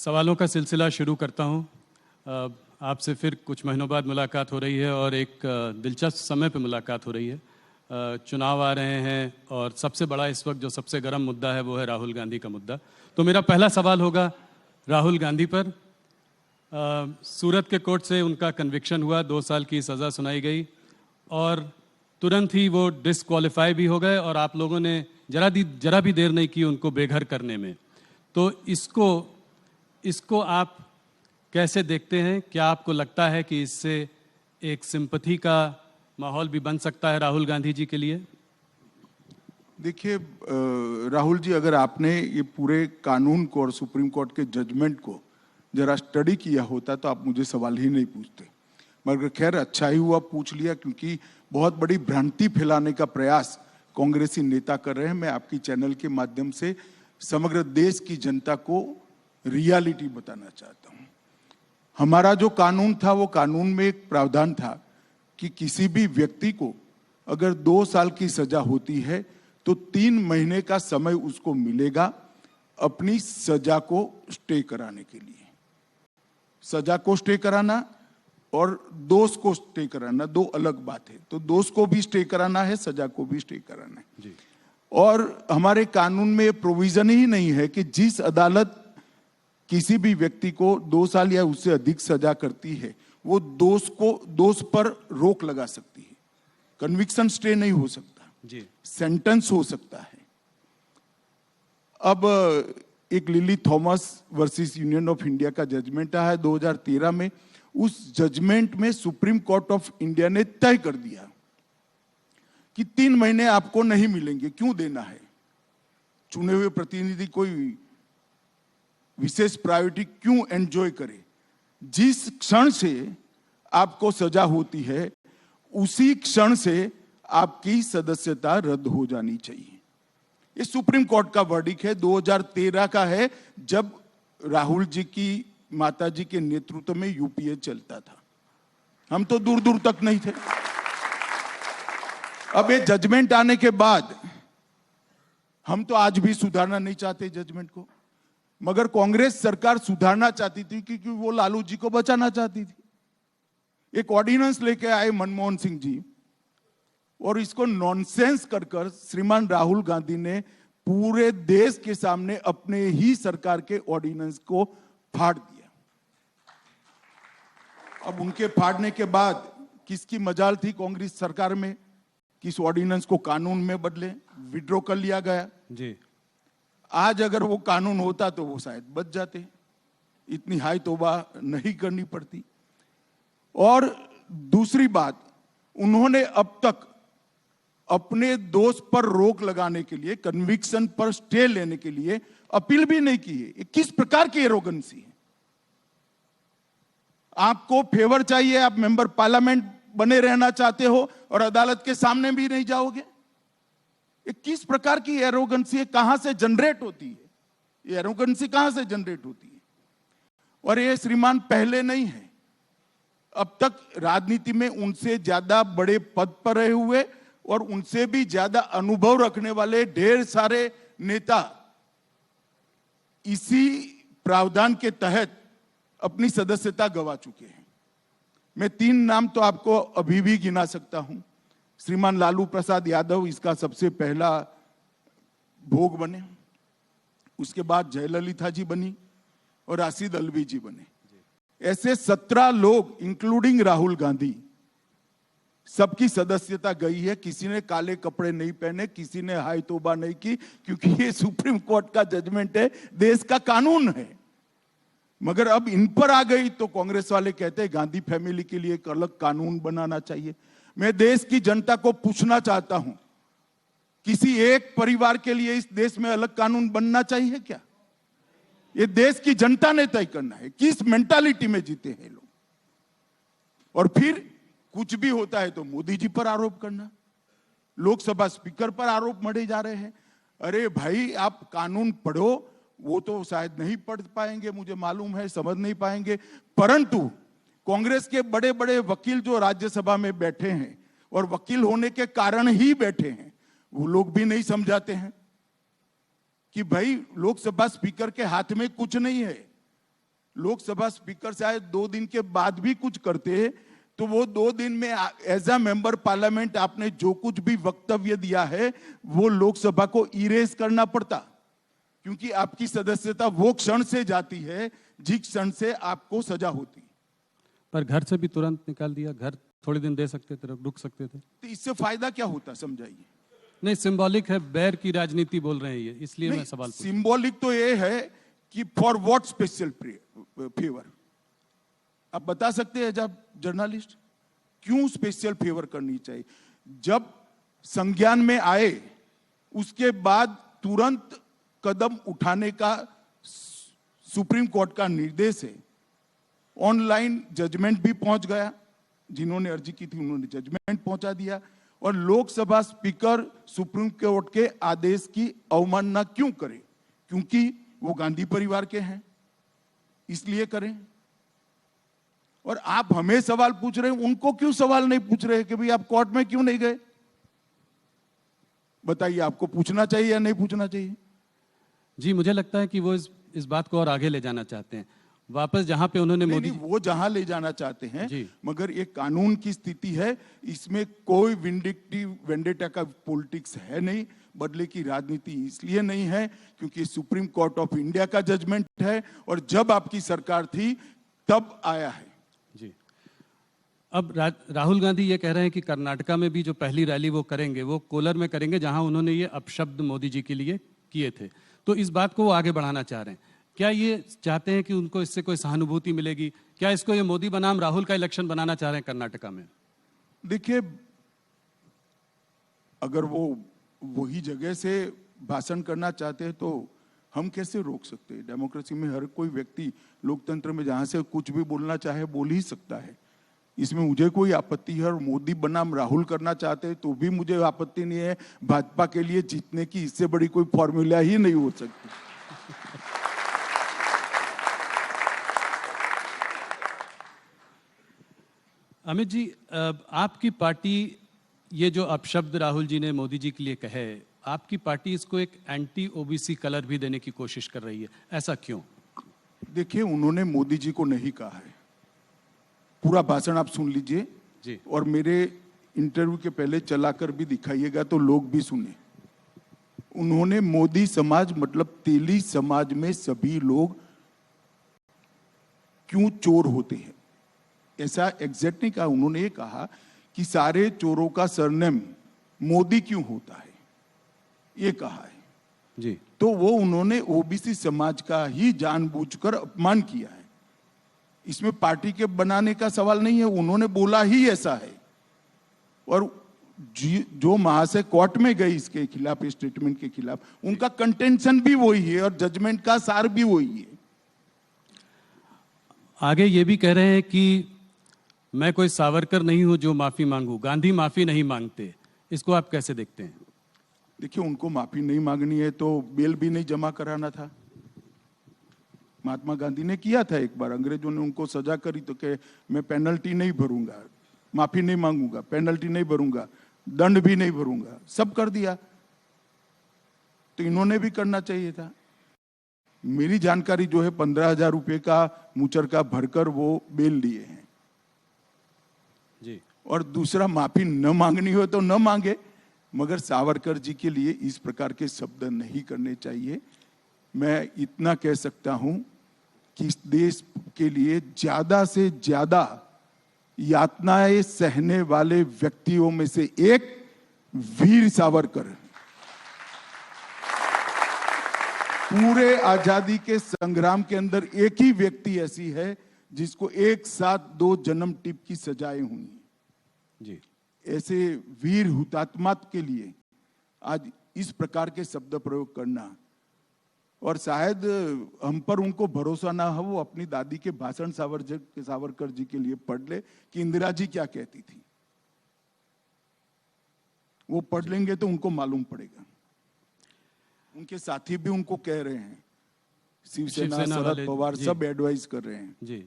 सवालों का सिलसिला शुरू करता हूं। आपसे फिर कुछ महीनों बाद मुलाकात हो रही है और एक दिलचस्प समय पे मुलाकात हो रही है। चुनाव आ रहे हैं और सबसे बड़ा इस वक्त जो सबसे गर्म मुद्दा है वो है राहुल गांधी का मुद्दा। तो मेरा पहला सवाल होगा राहुल गांधी पर। सूरत के कोर्ट से उनका कन्विक्शन हुआ, 2 साल की सज़ा सुनाई गई और तुरंत ही वो डिसक्वालीफाई भी हो गए और आप लोगों ने जरा भी देर नहीं की उनको बेघर करने में। तो इसको आप कैसे देखते हैं? क्या आपको लगता है कि इससे एक सिंपैथी का माहौल भी बन सकता है राहुल गांधी जी के लिए? देखिए राहुल जी, अगर आपने ये पूरे कानून को और सुप्रीम कोर्ट के जजमेंट को जरा स्टडी किया होता तो आप मुझे सवाल ही नहीं पूछते। मगर खैर अच्छा ही हुआ पूछ लिया, क्योंकि बहुत बड़ी भ्रांति फैलाने का प्रयास कांग्रेसी नेता कर रहे हैं। मैं आपकी चैनल के माध्यम से समग्र देश की जनता को रियलिटी बताना चाहता हूं। हमारा जो कानून था वो कानून में एक प्रावधान था कि किसी भी व्यक्ति को अगर 2 साल की सजा होती है तो 3 महीने का समय उसको मिलेगा अपनी सजा को स्टे कराने के लिए। सजा को स्टे कराना और दोष को स्टे कराना दो अलग बात है। तो दोष को भी स्टे कराना है, सजा को भी स्टे कराना है जी। और हमारे कानून में प्रोविजन ही नहीं है कि जिस अदालत किसी भी व्यक्ति को 2 साल या उससे अधिक सजा करती है वो दोष पर रोक लगा सकती है। कन्विक्शन स्टे नहीं हो सकता जी, सेंटेंस हो सकता है। अब एक lily Thomas versus union of India का जजमेंट आया है 2013 में। उस जजमेंट में सुप्रीम कोर्ट ऑफ इंडिया ने तय कर दिया कि 3 महीने आपको नहीं मिलेंगे। क्यों देना है? चुने हुए प्रतिनिधि कोई विशेष प्रायोरिटी क्यों एंजॉय करे? जिस क्षण से आपको सजा होती है उसी क्षण से आपकी सदस्यता रद्द हो जानी चाहिए। ये सुप्रीम कोर्ट का वर्डिक्ट है, 2013 का है, जब राहुल जी की माता जी के नेतृत्व में यूपीए चलता था। हम तो दूर दूर तक नहीं थे। अब ये जजमेंट आने के बाद हम तो आज भी सुधारना नहीं चाहते जजमेंट को, मगर कांग्रेस सरकार सुधारना चाहती थी क्योंकि वो लालू जी को बचाना चाहती थी। एक ऑर्डिनेंस लेके आए मनमोहन सिंह जी और इसको नॉनसेंस कर श्रीमान राहुल गांधी ने पूरे देश के सामने अपने ही सरकार के ऑर्डिनेंस को फाड़ दिया। अब उनके फाड़ने के बाद किसकी मजाल थी कांग्रेस सरकार में कि इस ऑर्डिनेंस को कानून में बदले, विड्रॉ कर लिया गया जी। आज अगर वो कानून होता तो वो शायद बच जाते, इतनी हाई तौबा नहीं करनी पड़ती। और दूसरी बात, उन्होंने अब तक अपने दोष पर रोक लगाने के लिए, कन्विक्शन पर स्टे लेने के लिए अपील भी नहीं की है। किस प्रकार की एरोगेंसी है? आपको फेवर चाहिए, आप मेंबर पार्लियामेंट बने रहना चाहते हो और अदालत के सामने भी नहीं जाओगे? ये किस प्रकार की एरोगेंसी है? कहां से जनरेट होती है ये एरोगेंसी? कहां से जनरेट होती है? और ये श्रीमान पहले नहीं है, अब तक राजनीति में उनसे ज्यादा बड़े पद पर रहे हुए और उनसे भी ज्यादा अनुभव रखने वाले ढेर सारे नेता इसी प्रावधान के तहत अपनी सदस्यता गंवा चुके हैं। मैं 3 नाम तो आपको अभी भी गिना सकता हूं। श्रीमान लालू प्रसाद यादव इसका सबसे पहला भोग बने, उसके बाद जयललिता जी बनी और राशिद अल्वी जी बने। ऐसे 17 लोग इंक्लूडिंग राहुल गांधी, सबकी सदस्यता गई है। किसी ने काले कपड़े नहीं पहने, किसी ने हाई तौबा नहीं की, क्योंकि ये सुप्रीम कोर्ट का जजमेंट है, देश का कानून है। मगर अब इन पर आ गई तो कांग्रेस वाले कहते हैं गांधी फैमिली के लिए एक अलग कानून बनाना चाहिए। मैं देश की जनता को पूछना चाहता हूं, किसी एक परिवार के लिए इस देश में अलग कानून बनना चाहिए क्या? ये देश की जनता ने तय करना है। किस मेंटालिटी में जीते हैं लोग? और फिर कुछ भी होता है तो मोदी जी पर आरोप करना, लोकसभा स्पीकर पर आरोप मढ़े जा रहे हैं। अरे भाई, आप कानून पढ़ो। वो तो शायद नहीं पढ़ पाएंगे, मुझे मालूम है, समझ नहीं पाएंगे, परंतु कांग्रेस के बड़े बड़े वकील जो राज्यसभा में बैठे हैं और वकील होने के कारण ही बैठे हैं, वो लोग भी नहीं समझाते हैं कि भाई लोकसभा स्पीकर के हाथ में कुछ नहीं है। लोकसभा स्पीकर शायद 2 दिन के बाद भी कुछ करते, तो वो 2 दिन में एज अ मेंबर पार्लियामेंट आपने जो कुछ भी वक्तव्य दिया है वो लोकसभा को इरेज करना पड़ता, क्योंकि आपकी सदस्यता वो क्षण से जाती है जिस क्षण से आपको सजा होती। पर घर से भी तुरंत निकाल दिया, घर थोड़े दिन दे सकते थे, रुक सकते थे। तो इससे फायदा क्या होता समझाइए। नहीं, सिंबॉलिक है, बैर की राजनीति बोल रहे हैं ये, इसलिए मैं सवाल पूछ। सिंबॉलिक तो ये है कि फॉर व्हाट स्पेशल फेवर, आप बता सकते हैं जब जर्नलिस्ट क्यों स्पेशल फेवर करनी चाहिए? जब संज्ञान में आए उसके बाद तुरंत कदम उठाने का सुप्रीम कोर्ट का निर्देश है। ऑनलाइन जजमेंट भी पहुंच गया, जिन्होंने अर्जी की थी उन्होंने जजमेंट पहुंचा दिया, और लोकसभा स्पीकर सुप्रीम कोर्ट के आदेश की अवमानना क्यों करे? क्योंकि वो गांधी परिवार के हैं, इसलिए करें। और आप हमें सवाल पूछ रहे हैं, उनको क्यों सवाल नहीं पूछ रहे कि भाई आप कोर्ट में क्यों नहीं गए? बताइए, आपको पूछना चाहिए या नहीं पूछना चाहिए? जी, मुझे लगता है कि वो इस बात को और आगे ले जाना चाहते हैं, वापस जहां पे उन्होंने मोदी। वो जहां ले जाना चाहते हैं, मगर ये कानून की स्थिति है, इसमें कोई विंडिक्टिव वेंडेटा का पॉलिटिक्स है नहीं। बदले की राजनीति इसलिए नहीं है क्योंकि सुप्रीम कोर्ट ऑफ इंडिया का जजमेंट है, और जब आपकी सरकार थी तब आया है। जी, अब राहुल गांधी ये कह रहे हैं कि कर्नाटका में भी जो पहली रैली वो करेंगे वो कोलर में करेंगे, जहां उन्होंने ये अपशब्द मोदी जी के लिए किए थे। तो इस बात को वो आगे बढ़ाना चाह रहे हैं। क्या ये चाहते हैं कि उनको इससे कोई सहानुभूति मिलेगी? क्या इसको ये मोदी बनाम राहुल का इलेक्शन बनाना चाह रहे हैं कर्नाटका में? देखिए, अगर वो वही जगह से भाषण करना चाहते हैं तो हम कैसे रोक सकते हैं? डेमोक्रेसी में हर कोई व्यक्ति, लोकतंत्र में जहां से कुछ भी बोलना चाहे बोल ही सकता है, इसमें मुझे कोई आपत्ति है। और मोदी बनाम राहुल करना चाहते हैं तो भी मुझे आपत्ति नहीं है। भाजपा के लिए जीतने की इससे बड़ी कोई फॉर्मूला ही नहीं हो सकती। अमित जी, आपकी पार्टी ये जो अपशब्द राहुल जी ने मोदी जी के लिए कहे, आपकी पार्टी इसको एक एंटी ओबीसी कलर भी देने की कोशिश कर रही है, ऐसा क्यों? देखिए, उन्होंने मोदी जी को नहीं कहा है। पूरा भाषण आप सुन लीजिए जी, और मेरे इंटरव्यू के पहले चलाकर भी दिखाइएगा तो लोग भी सुने। उन्होंने मोदी समाज मतलब तेली समाज में सभी लोग क्यों चोर होते हैं ऐसा एग्जैक्ट नहीं कहा। उन्होंने ये कहा कि सारे चोरों का सरनेम मोदी क्यों होता है, ये कहा है जी। तो वो उन्होंने ओबीसी समाज का ही जानबूझकर अपमान किया है। इसमें पार्टी के बनाने का सवाल नहीं है, उन्होंने बोला ही ऐसा है। और जो महाशय कोर्ट में गए इसके खिलाफ, स्टेटमेंट के खिलाफ, उनका कंटेंशन भी वही है और जजमेंट का सार भी वही है। आगे ये भी कह रहे हैं कि मैं कोई सावरकर नहीं हूं जो माफी मांगू, गांधी माफी नहीं मांगते। इसको आप कैसे देखते हैं? देखिए, उनको माफी नहीं मांगनी है तो बेल भी नहीं जमा कराना था। महात्मा गांधी ने किया था एक बार, अंग्रेजों ने उनको सजा करी तो कहे मैं पेनल्टी नहीं भरूंगा, माफी नहीं मांगूंगा, पेनल्टी नहीं भरूंगा, दंड भी नहीं भरूंगा, सब कर दिया। तो इन्होंने भी करना चाहिए था। मेरी जानकारी जो है 15,000 रुपए का मुचरका भरकर वो बेल लिए हैं जी। और दूसरा, माफी न मांगनी हो तो न मांगे, मगर सावरकर जी के लिए इस प्रकार के शब्द नहीं करने चाहिए। मैं इतना कह सकता हूं कि इस देश के लिए ज्यादा से ज्यादा यातनाएं सहने वाले व्यक्तियों में से एक वीर सावरकर। पूरे आजादी के संग्राम के अंदर एक ही व्यक्ति ऐसी है जिसको एक साथ 2 जन्म टिप की सजाएं हुई जी। ऐसे वीर हुतात्मा के लिए आज इस प्रकार के शब्द प्रयोग करना, और शायद हम पर उनको भरोसा ना हो, वो अपनी दादी के भाषण सावरकर जी के लिए पढ़ ले कि इंदिरा जी क्या कहती थी। वो पढ़ लेंगे तो उनको मालूम पड़ेगा। उनके साथी भी उनको कह रहे हैं, शिवसेना, शरद पवार सब एडवाइस कर रहे हैं। जी।